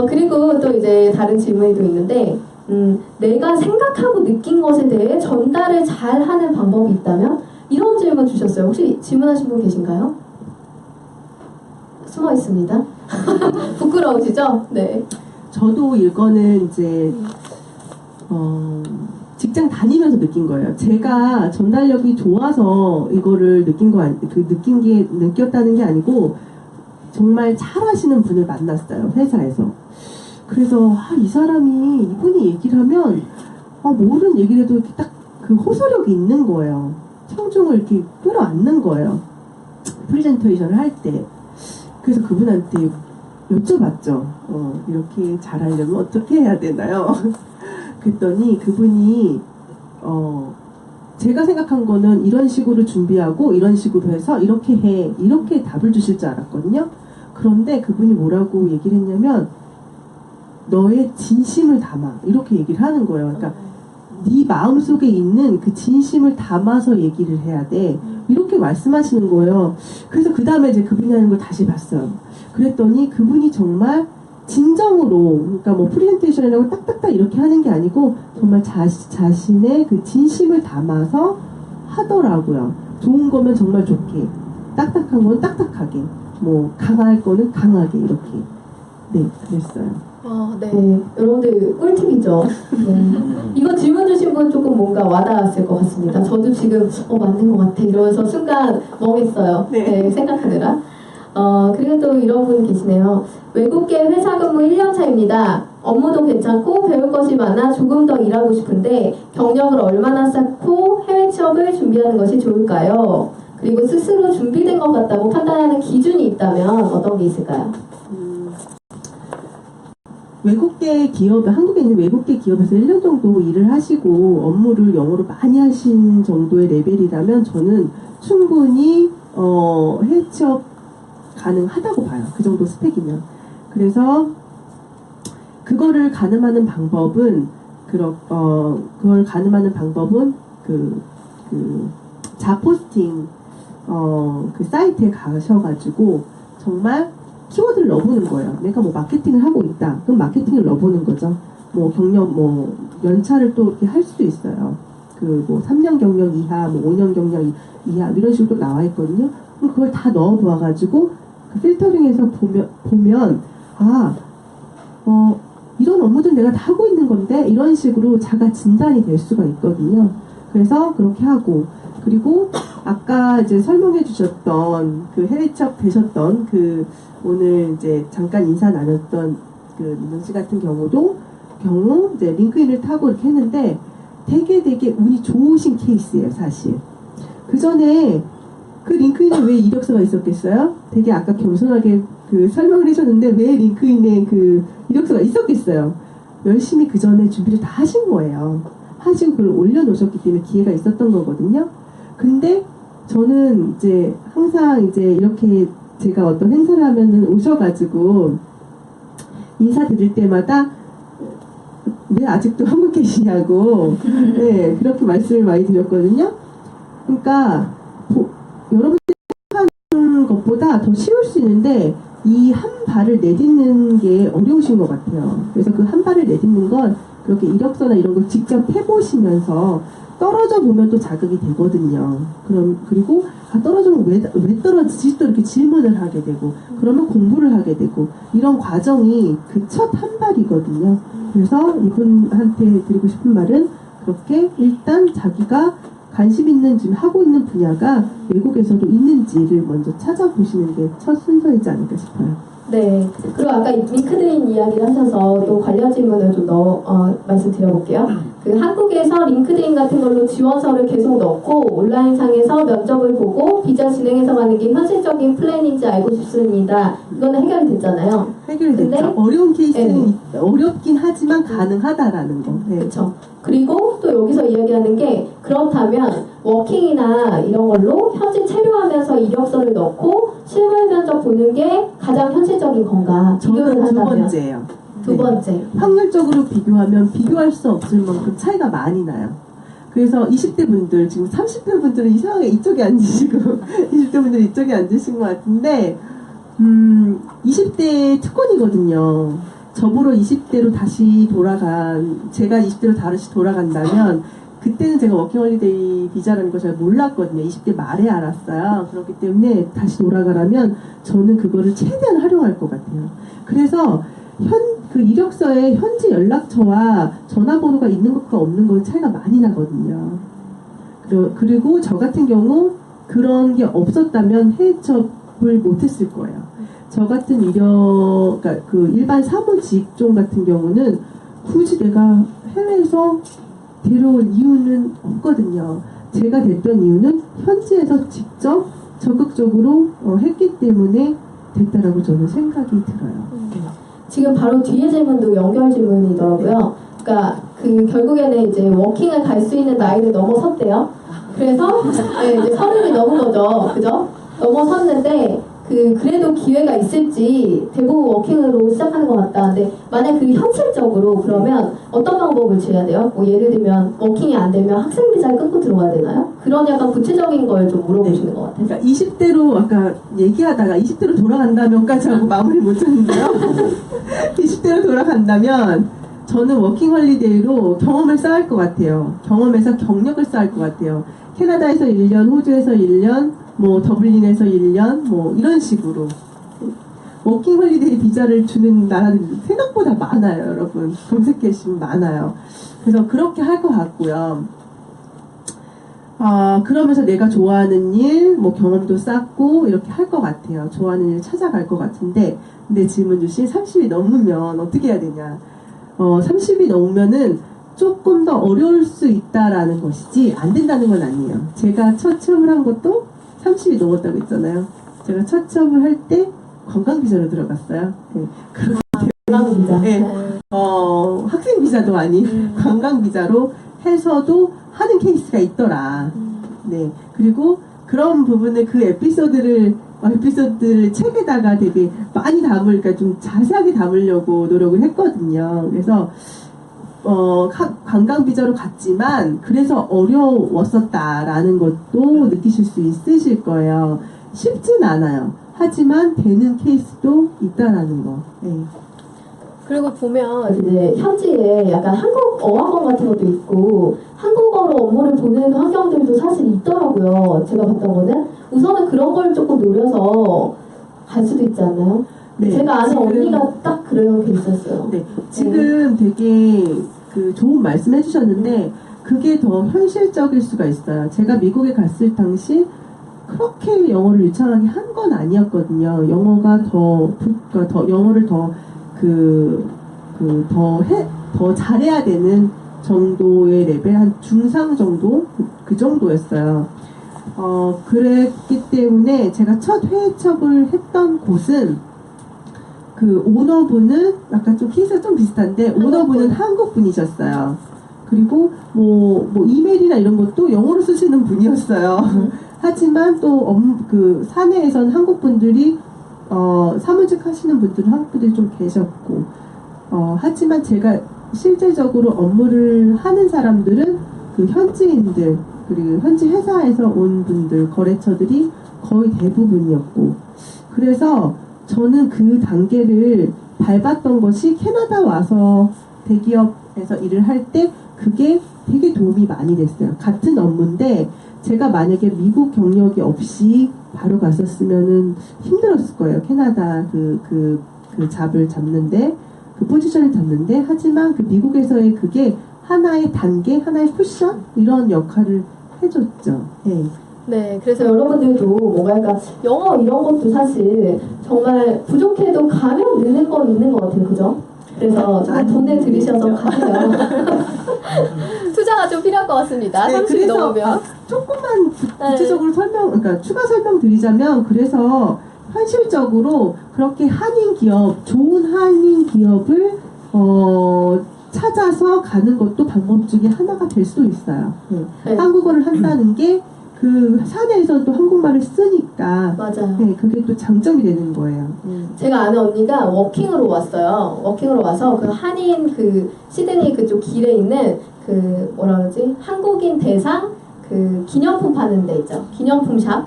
그리고 또 이제 다른 질문이 또 있는데, 내가 생각하고 느낀 것에 대해 전달을 잘 하는 방법이 있다면? 이런 질문 주셨어요. 혹시 질문하신 분 계신가요? 숨어 있습니다. 부끄러우시죠? 네. 저도 이거는 이제 직장 다니면서 느낀 거예요. 제가 전달력이 좋아서 이거를 느꼈다는 게 아니고 정말 잘하시는 분을 만났어요, 회사에서. 그래서 이 사람이 이분이 얘기를 하면 모르는 얘기를 해도 이렇게 딱 그 호소력이 있는 거예요. 청중을 이렇게 끌어안는 거예요. 프레젠테이션을 할 때. 그래서 그분한테 여쭤봤죠. 이렇게 잘하려면 어떻게 해야 되나요? 그랬더니 그분이 제가 생각한 거는 이런 식으로 준비하고 이런 식으로 해서 이렇게 해, 이렇게 답을 주실 줄 알았거든요. 그런데 그분이 뭐라고 얘기를 했냐면 너의 진심을 담아, 이렇게 얘기를 하는 거예요. 그러니까 네 마음속에 있는 그 진심을 담아서 얘기를 해야 돼, 이렇게 말씀하시는 거예요. 그래서 그 다음에 이제 그분이 하는 걸 다시 봤어요. 그랬더니 그분이 정말 진정으로, 그러니까 뭐 프레젠테이션이라고 딱딱딱 이렇게 하는 게 아니고 정말 자신의 그 진심을 담아서 하더라고요. 좋은 거면 정말 좋게, 딱딱한 건 딱딱하게, 뭐 강할 거는 강하게, 이렇게. 네, 그랬어요. 네. 여러분들 꿀팁이죠. 네. 이거 질문 주신 분 조금 뭔가 와닿았을 것 같습니다. 저도 지금 맞는 것 같아 이러면서 순간 멍했어요. 네, 생각하느라. 그리고 또 이런 분 계시네요. 외국계 회사 근무 1년 차입니다. 업무도 괜찮고 배울 것이 많아 조금 더 일하고 싶은데 경력을 얼마나 쌓고 해외 취업을 준비하는 것이 좋을까요? 그리고 스스로 준비된 것 같다고 판단하는 기준이 있다면 어떤 게 있을까요? 외국계 기업, 한국에 있는 외국계 기업에서 1년 정도 일을 하시고 업무를 영어로 많이 하신 정도의 레벨이라면 저는 충분히 해외 취업 가능하다고 봐요. 그 정도 스펙이면. 그래서 그거를 가늠하는 방법은 자포스팅 그 사이트에 가셔가지고 정말 키워드를 넣어보는 거예요. 내가 뭐 마케팅을 하고 있다. 그럼 마케팅을 넣어보는 거죠. 뭐 경력, 뭐 연차를 또 이렇게 할 수도 있어요. 그 뭐 3년 경력 이하, 뭐 5년 경력 이하 이런 식으로 나와 있거든요. 그럼 그걸 다 넣어보아가지고 그 필터링해서 보면 이런 업무들 내가 다 하고 있는 건데, 이런 식으로 자가 진단이 될 수가 있거든요. 그래서 그렇게 하고, 그리고 아까 이제 설명해 주셨던 그 해외 취업 되셨던 그 오늘 이제 잠깐 인사 나눴던 그 민정 씨 같은 경우 이제 링크인을 타고 이렇게 했는데 되게 운이 좋으신 케이스예요, 사실. 그 전에 그 링크인에 왜 이력서가 있었겠어요? 되게 아까 겸손하게 그 설명을 해줬는데 왜 링크인에 그 이력서가 있었겠어요? 열심히 그 전에 준비를 다 하신 거예요. 하시고 그걸 올려놓으셨기 때문에 기회가 있었던 거거든요. 근데 저는 이제 항상 이제 이렇게 제가 어떤 행사를 하면은 오셔가지고 인사드릴 때마다 왜 아직도 한국 계시냐고, 네, 그렇게 말씀을 많이 드렸거든요. 그러니까 여러분들이 생각하는 것보다 더 쉬울 수 있는데 이 한 발을 내딛는 게 어려우신 것 같아요. 그래서 그 한 발을 내딛는 건 그렇게 이력서나 이런 걸 직접 해보시면서 떨어져 보면 또 자극이 되거든요. 그리고 떨어지면 왜 떨어지지? 또 이렇게 질문을 하게 되고, 그러면 공부를 하게 되고, 이런 과정이 그 첫 한 발이거든요. 그래서 이분한테 드리고 싶은 말은 그렇게 일단 자기가 관심 있는 지금 하고 있는 분야가 외국에서도 있는지를 먼저 찾아보시는 게 첫 순서이지 않을까 싶어요. 네. 그리고 아까 링크드인 이야기를 하셔서 또 관련 질문을 좀 말씀드려볼게요. 그 한국에서 링크드인 같은 걸로 지원서를 계속 넣고 온라인상에서 면접을 보고 비자 진행해서 가는 게 현실적인 플랜인지 알고 싶습니다. 이거는 해결이 됐잖아요. 해결이 됐죠. 어려운 케이스는 어렵긴 하지만 가능하다라는 거. 네. 그렇죠. 그리고 또 여기서 이야기하는 게, 그렇다면 워킹이나 이런 걸로 현지 체류하면서 이력서를 넣고 실물 면접 보는 게 가장 현실적인 건가? 비교를 저는 두 한다면. 번째예요. 두 번째. 확률적으로 비교하면 비교할 수 없을 만큼 차이가 많이 나요. 그래서 20대 분들, 지금 30대 분들은 이상하게 이쪽에 앉으시고 20대 분들은 이쪽에 앉으신 것 같은데 20대 특권이거든요. 저보러 20대로 다시 제가 20대로 다시 돌아간다면 그때는 제가 워킹홀리데이 비자라는 걸 잘 몰랐거든요. 20대 말에 알았어요. 그렇기 때문에 다시 돌아가라면 저는 그거를 최대한 활용할 것 같아요. 그래서 그 이력서에 현지 연락처와 전화번호가 있는 것과 없는 건 차이가 많이 나거든요. 그리고 저 같은 경우 그런 게 없었다면 해외 취업을 못했을 거예요. 저 같은 그러니까 그 일반 사무 직종 같은 경우는 굳이 내가 해외에서 데려올 이유는 없거든요. 제가 됐던 이유는 현지에서 직접 적극적으로 했기 때문에 됐다라고 저는 생각이 들어요. 지금 바로 뒤에 질문도 연결 질문이더라고요. 그러니까 결국에는 이제 워킹을 갈 수 있는 나이를 넘어섰대요. 그래서 네, 이제 30이 넘은 거죠, 그죠? 넘어섰는데 그래도 기회가 있을지 대부분 워킹으로 시작하는 것 같다. 근데 만약 현실적으로 그러면 어떤 방법을 취해야 돼요? 뭐 예를 들면 워킹이 안 되면 학생 비자를 끊고 들어가야 되나요? 그런 약간 구체적인 걸 좀 물어보시는 것 같아요. 그러니까 20대로 아까 얘기하다가 20대로 돌아간다면까지 하고 마무리 못했는데요. 20대로 돌아간다면 저는 워킹홀리데이로 경험을 쌓을 것 같아요. 경험에서 경력을 쌓을 것 같아요. 캐나다에서 1년, 호주에서 1년, 뭐 더블린에서 1년, 뭐 이런 식으로 워킹홀리데이 비자를 주는 나라들이 생각보다 많아요, 여러분. 검색해주시면 많아요. 그래서 그렇게 할 것 같고요. 그러면서 내가 좋아하는 일, 뭐 경험도 쌓고 이렇게 할 것 같아요. 좋아하는 일 찾아갈 것 같은데, 근데 질문 주신 30이 넘으면 어떻게 해야 되냐? 30이 넘으면은 조금 더 어려울 수 있다라는 것이지 안 된다는 건 아니에요. 제가 첫 취업을 한 것도 30이 넘었다고 했잖아요. 제가 첫 취업을 할 때 관광비자로 들어갔어요. 네. 관광비자. 네. 학생 비자도 아닌 관광비자로 해서도 하는 케이스가 있더라. 네. 그리고 그런 부분을 에피소드를 책에다가 되게 많이 그러니까 좀 자세하게 담으려고 노력을 했거든요. 그래서 관광비자로 갔지만 그래서 어려웠었다라는 것도 느끼실 수 있으실 거예요. 쉽진 않아요. 하지만 되는 케이스도 있다라는 거. 네. 그리고 보면 이제 현지에 약간 한국 어학원 같은 것도 있고 한국어로 업무를 보는 환경들도 사실 있더라고요. 제가 봤던 거는 우선은 그런 걸 조금 노려서 갈 수도 있지 않나요? 네, 제가 아는 언니가 딱 그렇게 있었어요. 네, 지금 되게 좋은 말씀 해주셨는데 그게 더 현실적일 수가 있어요. 제가 미국에 갔을 당시 그렇게 영어를 유창하게 한 건 아니었거든요. 영어가 그러니까 영어를 더 잘해야 되는 정도의 레벨, 한 중상 정도? 그 정도였어요. 그랬기 때문에 제가 첫 해외 취업을 했던 곳은 오너분은 약간 좀 케이스가 좀 비슷한데 오너분은 한국 분이셨어요. 그리고 뭐 이메일이나 이런 것도 영어로 쓰시는 분이었어요. 하지만 또 사내에선 한국 분들이 사무직 하시는 분들은 한국 분들이 좀 계셨고 하지만 제가 실질적으로 업무를 하는 사람들은 현지인들 그리고 현지 회사에서 온 분들 거래처들이 거의 대부분이었고 그래서 저는 그 단계를 밟았던 것이 캐나다 와서 대기업에서 일을 할 때 그게 되게 도움이 많이 됐어요. 같은 업무인데 제가 만약에 미국 경력이 없이 바로 갔었으면은 힘들었을 거예요. 캐나다 그 잡을 잡는데 포지션을 잡는데 하지만 미국에서의 그게 하나의 단계, 하나의 쿠션 이런 역할을 해줬죠. 네. 네, 그래서 여러분들도 뭔가 약간 영어 이런 것도 사실 정말 부족해도 가면 느는 건 있는 것 같아요, 그죠? 그래서 돈을 들이셔서 가세요. 투자가 좀 필요할 것 같습니다. 네, 30이 넘으면. 조금만 구체적으로 그러니까 추가 설명 드리자면 그래서 현실적으로 그렇게 좋은 한인 기업을 찾아서 가는 것도 방법 중에 하나가 될 수도 있어요. 네. 네. 한국어를 한다는 게 사내에서는 또 한국말을 쓰니까. 맞아요. 네, 그게 또 장점이 되는 거예요. 제가 아는 언니가 워킹으로 왔어요. 워킹으로 와서 한인 시드니 그쪽 길에 있는 뭐라 그러지? 한국인 대상 기념품 파는 데 있죠. 기념품 샵.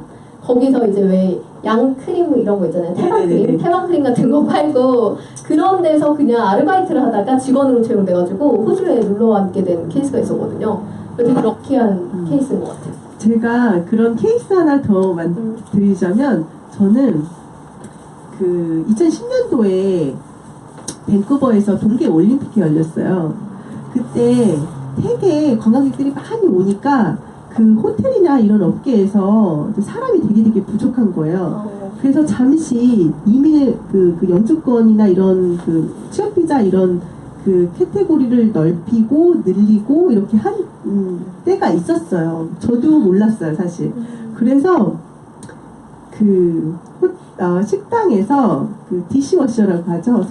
거기서 이제 왜 양크림 이런 거 있잖아요. 태방크림 같은 거 팔고 그런 데서 그냥 아르바이트를 하다가 직원으로 채용돼가지고 호주에 놀러 앉게 된 케이스가 있었거든요. 되게 럭키한 케이스인 것 같아요. 제가 그런 케이스 하나 더 드리자면, 저는 그 2010년도에 밴쿠버에서 동계 올림픽이 열렸어요. 그때 되게 관광객들이 많이 오니까 그 호텔이나 이런 업계에서 사람이 되게 부족한 거예요. 그래서 잠시 이민의 그 영주권이나 이런 그 취업비자 이런 그 카테고리를 넓히고 늘리고 이렇게 한 때가 있었어요. 저도 몰랐어요, 사실. 그래서 그 식당에서 그 디시워셔라고 하죠.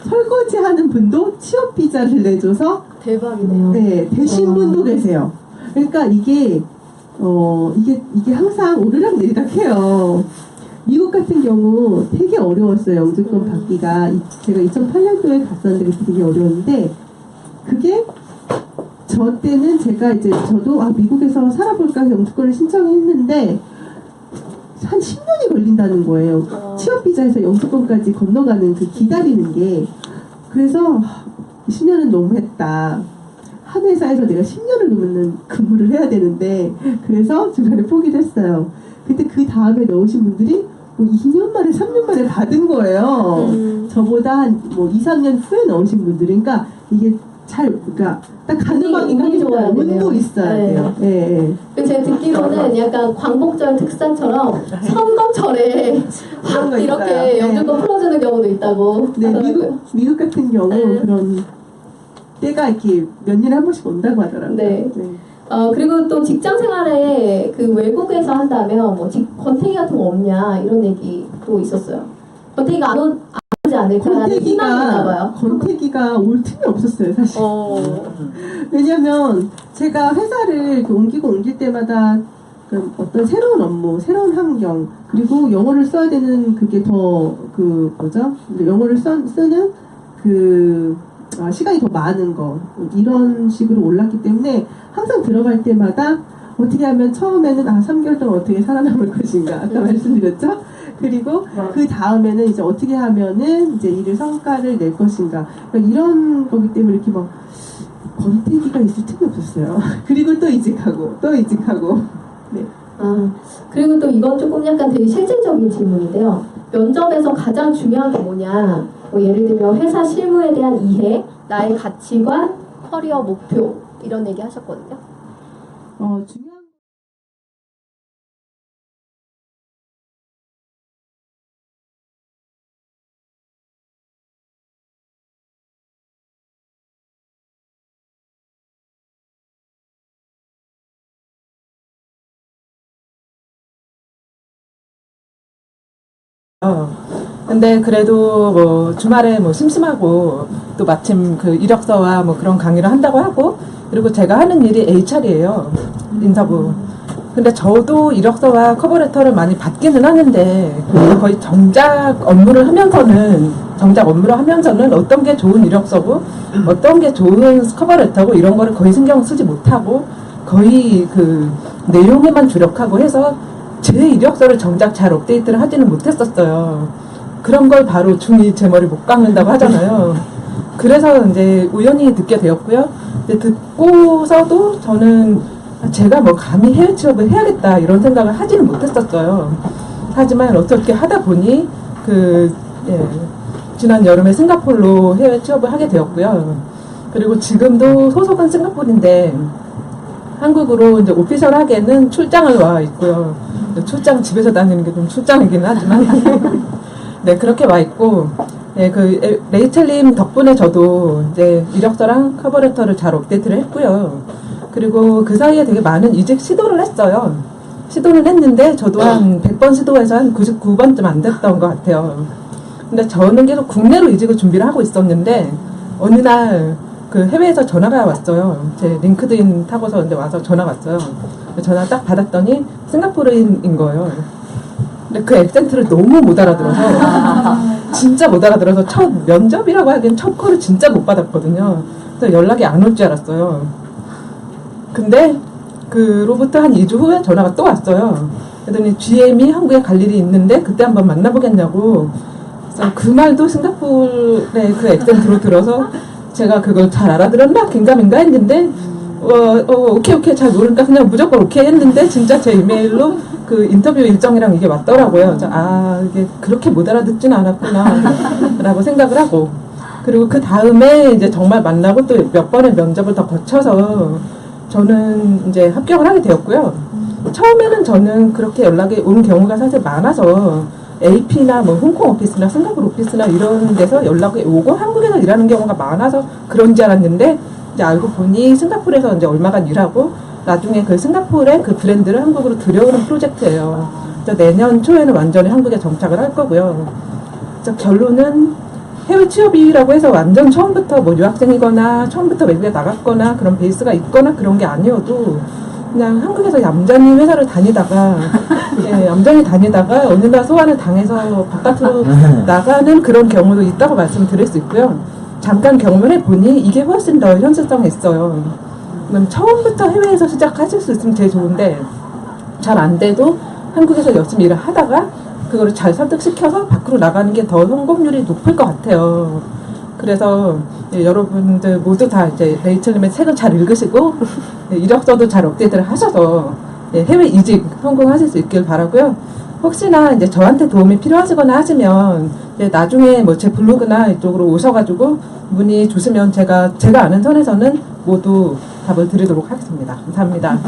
설거지하는 분도 취업 비자를 내줘서 대박이네요. 네, 되신 분도 계세요. 그러니까 이게 항상 오르락내리락 해요. 미국 같은 경우 되게 어려웠어요. 영주권 받기가. 제가 2008년도에 갔었는데 그게 되게 어려웠는데, 그게 저 때는 저도 미국에서 살아볼까 해서 영주권을 신청했는데 한 10년이 걸린다는 거예요. 취업비자에서 영주권까지 건너가는 그 기다리는 게. 그래서 10년은 너무했다. 한 회사에서 내가 10년을 넘는 근무를 해야 되는데, 그래서 중간에 포기를 했어요. 근데 그 다음에 넣으신 분들이 2년 만에 3년 만에 받은 거예요. 저보다 한 2, 3년 후에 넣으신 분들이. 그러니까 이게 그러니까 딱 가능하기가 좋아야 운도 있어야 돼요. 네. 제가 듣기로는 약간 광복절 특사처럼 선거철에 확 이렇게 영주권 풀어주는 경우도 있다고. 네, 미국 같은 경우 그런 때가 이렇게 몇 년에 한 번씩 온다고 하더라고요. 네. 그리고 또 직장 생활에 그 외국에서 한다면 권태기 같은 거 없냐 이런 얘기도 있었어요. 권태기가 안 오지 않을까라는 희망인가 봐요. 권태기가 올 틈이 없었어요, 사실. 왜냐면 제가 회사를 옮길 때마다 어떤 새로운 업무, 새로운 환경, 그리고 영어를 써야 되는 그게 더 영어를 쓰는 시간이 더 많은 거, 이런 식으로 올랐기 때문에 항상 들어갈 때마다 어떻게 하면 처음에는 3개월 동안 어떻게 살아남을 것인가, 아까 말씀드렸죠? 그리고 그 다음에는 이제 어떻게 하면은 이제 일을 성과를 낼 것인가, 그러니까 이런 거기 때문에 이렇게 막 권태기가 있을 틈이 없었어요. 그리고 또 이직하고 네. 그리고 또 이건 조금 약간 되게 실질적인 질문인데요. 면접에서 가장 중요한 게 뭐냐? 예를 들면 회사 실무에 대한 이해, 나의 가치관, 커리어 목표 이런 얘기 하셨거든요. 중요한 근데 그래도 주말에 심심하고 또 마침 그 이력서와 그런 강의를 한다고 하고, 그리고 제가 하는 일이 HR이에요. 인사부. 근데 저도 이력서와 커버레터를 많이 받기는 하는데 거의 정작 업무를 하면서는 어떤 게 좋은 이력서고 어떤 게 좋은 커버레터고 이런 거를 거의 신경 쓰지 못하고 거의 그 내용에만 주력하고 해서 제 이력서를 정작 잘 업데이트를 하지는 못했었어요. 그런 걸 바로 중2 제 머리 못 깎는다고 하잖아요. 그래서 이제 우연히 듣게 되었고요. 근데 듣고서도 저는 제가 감히 해외 취업을 해야겠다 이런 생각을 하지는 못했었어요. 하지만 어떻게 하다 보니 지난 여름에 싱가포르로 해외 취업을 하게 되었고요. 그리고 지금도 소속은 싱가포르인데 한국으로 이제 오피셜하게는 출장을 와 있고요. 출장 집에서 다니는 게 좀 출장이긴 하지만 네, 그렇게 와 있고, 네, 레이첼님 덕분에 저도 이제 이력서랑 커버레터를 잘 업데이트를 했고요. 그리고 그 사이에 되게 많은 이직 시도를 했어요. 시도를 했는데 저도 한 100번 시도해서 한 99번쯤 안 됐던 것 같아요. 근데 저는 계속 국내로 이직을 준비를 하고 있었는데 어느 날 해외에서 전화가 왔어요. 제 링크드인 타고서 근데 와서 전화가 왔어요. 전화 딱 받았더니 싱가포르인인 거예요. 근데 그 액센트를 너무 못 알아들어서 진짜 못 알아들어서 첫 면접이라고 하기엔 첫 콜을 진짜 못 받았거든요. 그래서 연락이 안 올 줄 알았어요. 근데 그로부터 한 2주 후에 전화가 또 왔어요. 그랬더니 GM이 한국에 갈 일이 있는데 그때 한번 만나보겠냐고. 그래서 그 말도 싱가포르의 그 액센트로 들어서 제가 그걸 잘 알아들었나 긴가민가 했는데 오케이 잘 모르니까 그냥 무조건 오케이 했는데 진짜 제 이메일로 그 인터뷰 일정이랑 이게 왔더라고요. 그래서 이게 그렇게 못 알아듣지는 않았구나 라고 생각을 하고, 그리고 그 다음에 이제 정말 만나고 또 몇 번의 면접을 더 거쳐서 저는 이제 합격을 하게 되었고요. 처음에는 저는 그렇게 연락이 온 경우가 사실 많아서 AP나 뭐 홍콩 오피스나 싱가포르 오피스나 이런 데서 연락이 오고 한국에서 일하는 경우가 많아서 그런 줄 알았는데, 이제 알고 보니 싱가포르에서 이제 얼마간 일하고 나중에 그 싱가포르의 그 브랜드를 한국으로 들여오는 프로젝트예요. 그래서 내년 초에는 완전히 한국에 정착을 할 거고요. 그래서 결론은 해외 취업이라고 해서 완전 처음부터 뭐 유학생이거나 처음부터 외국에 나갔거나 그런 베이스가 있거나 그런 게 아니어도 그냥 한국에서 얌전히 회사를 다니다가 얌전히 다니다가 어느 날 소환을 당해서 바깥으로 나가는 그런 경우도 있다고 말씀드릴 수 있고요. 잠깐 경험해 보니 이게 훨씬 더 현실성이 있어요. 그럼 처음부터 해외에서 시작하실 수 있으면 제일 좋은데 잘 안 돼도 한국에서 열심히 일을 하다가 그거를 잘 설득시켜서 밖으로 나가는 게 더 성공률이 높을 것 같아요. 그래서 여러분들 모두 다 이제 레이첼님의 책을 잘 읽으시고 이력서도 잘 업데이트를 하셔서 해외 이직 성공하실 수 있길 바라고요. 혹시나 이제 저한테 도움이 필요하시거나 하시면 나중에 뭐 제 블로그나 이쪽으로 오셔가지고 문의 주시면 제가 아는 선에서는 모두 답을 드리도록 하겠습니다. 감사합니다.